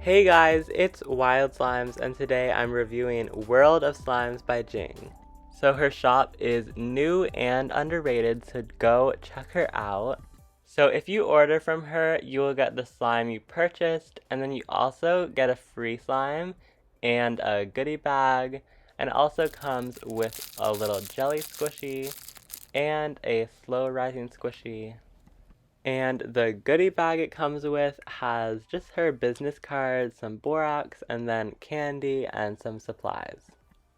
Hey guys, it's Wild Slimes, and today I'm reviewing World of Slimes by Jing. So her shop is new and underrated, so go check her out. So if you order from her, you will get the slime you purchased, and then you also get a free slime and a goodie bag, and it also comes with a little jelly squishy and a slow rising squishy. And the goodie bag it comes with has just her business cards, some borax, and then candy and some supplies.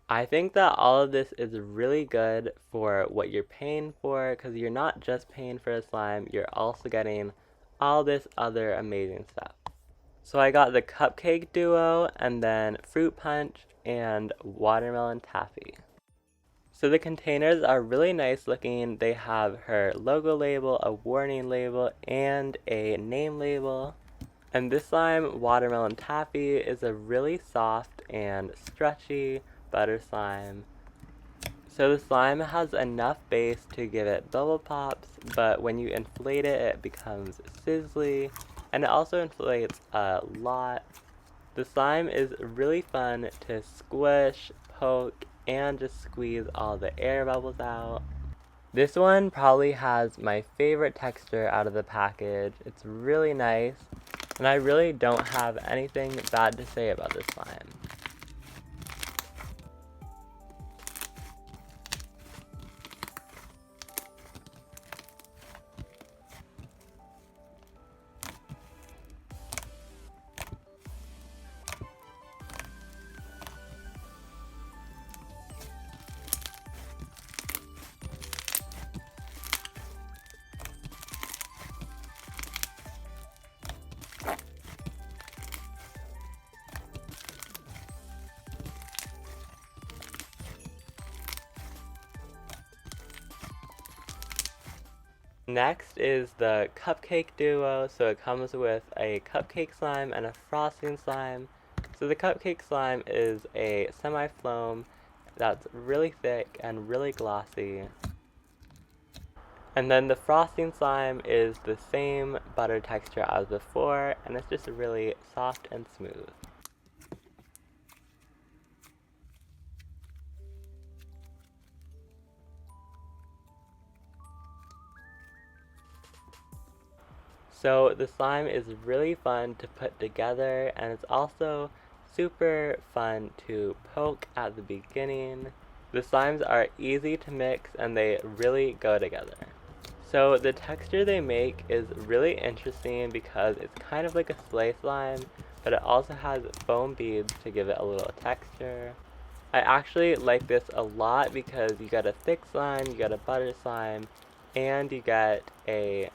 I think that all of this is really good for what you're paying for, because you're not just paying for a slime, you're also getting all this other amazing stuff. So I got the Cupcake Duo, and then Fruit Punch, and Watermelon Taffy. So the containers are really nice looking. They have her logo label, a warning label, and a name label. And this slime, Watermelon Taffy, is a really soft and stretchy butter slime. So the slime has enough base to give it bubble pops, but when you inflate it, it becomes sizzly, and it also inflates a lot. The slime is really fun to squish, poke, and just squeeze all the air bubbles out. This one probably has my favorite texture out of the package. It's really nice, and I really don't have anything bad to say about this slime. Next is the Cupcake Duo, so it comes with a cupcake slime and a frosting slime. So the cupcake slime is a semi-foam that's really thick and really glossy. And then the frosting slime is the same butter texture as before, and it's just really soft and smooth. So the slime is really fun to put together, and it's also super fun to poke at the beginning. The slimes are easy to mix and they really go together. So the texture they make is really interesting because it's kind of like a sleigh slime, but it also has foam beads to give it a little texture. I actually like this a lot because you get a thick slime, you get a butter slime, and you get a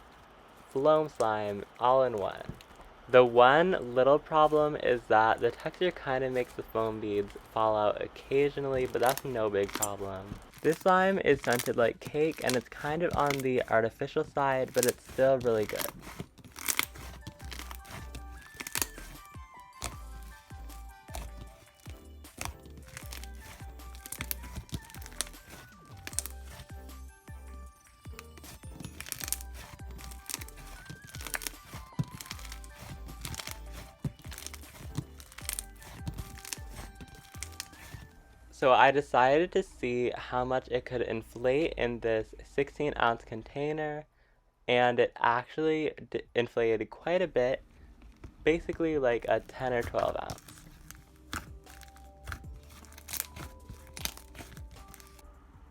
foam slime all in one. The one little problem is that the texture kind of makes the foam beads fall out occasionally, but that's no big problem. This slime is scented like cake, and it's kind of on the artificial side, but it's still really good. So I decided to see how much it could inflate in this 16-ounce container, and it actually inflated quite a bit, basically like a 10 or 12 ounce.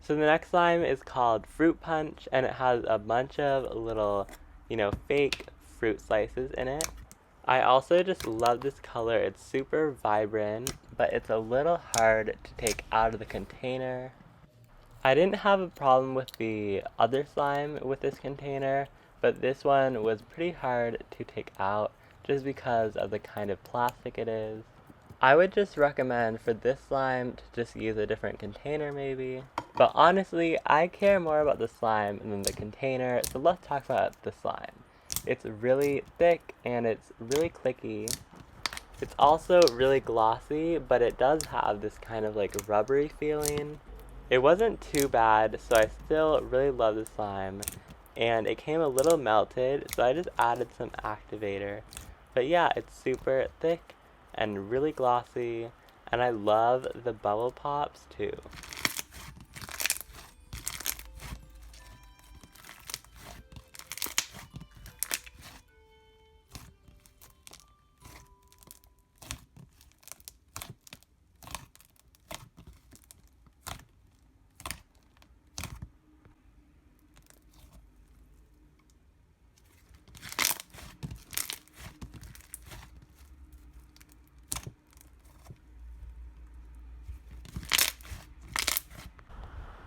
So the next slime is called Fruit Punch, and it has a bunch of little, fake fruit slices in it. I also just love this color. It's super vibrant, but it's a little hard to take out of the container. I didn't have a problem with the other slime with this container, but this one was pretty hard to take out just because of the kind of plastic it is. I would just recommend for this slime to just use a different container maybe. But honestly, I care more about the slime than the container, so let's talk about the slime. It's really thick and it's really clicky. It's also really glossy, but it does have this kind of like rubbery feeling. It wasn't too bad, so I still really love the slime. And it came a little melted, so I just added some activator. But yeah, it's super thick and really glossy, and I love the bubble pops too.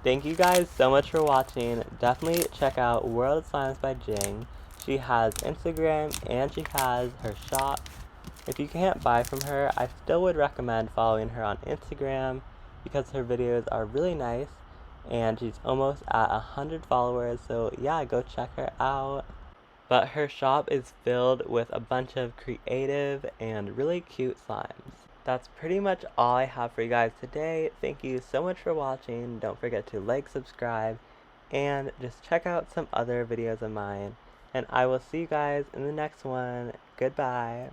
Thank you guys so much for watching. Definitely check out World of Slimes by Jing. She has Instagram and she has her shop. If you can't buy from her, I still would recommend following her on Instagram because her videos are really nice and she's almost at 100 followers, so yeah, go check her out. But her shop is filled with a bunch of creative and really cute slimes. That's pretty much all I have for you guys today. Thank you so much for watching. Don't forget to like, subscribe, and just check out some other videos of mine. And I will see you guys in the next one. Goodbye.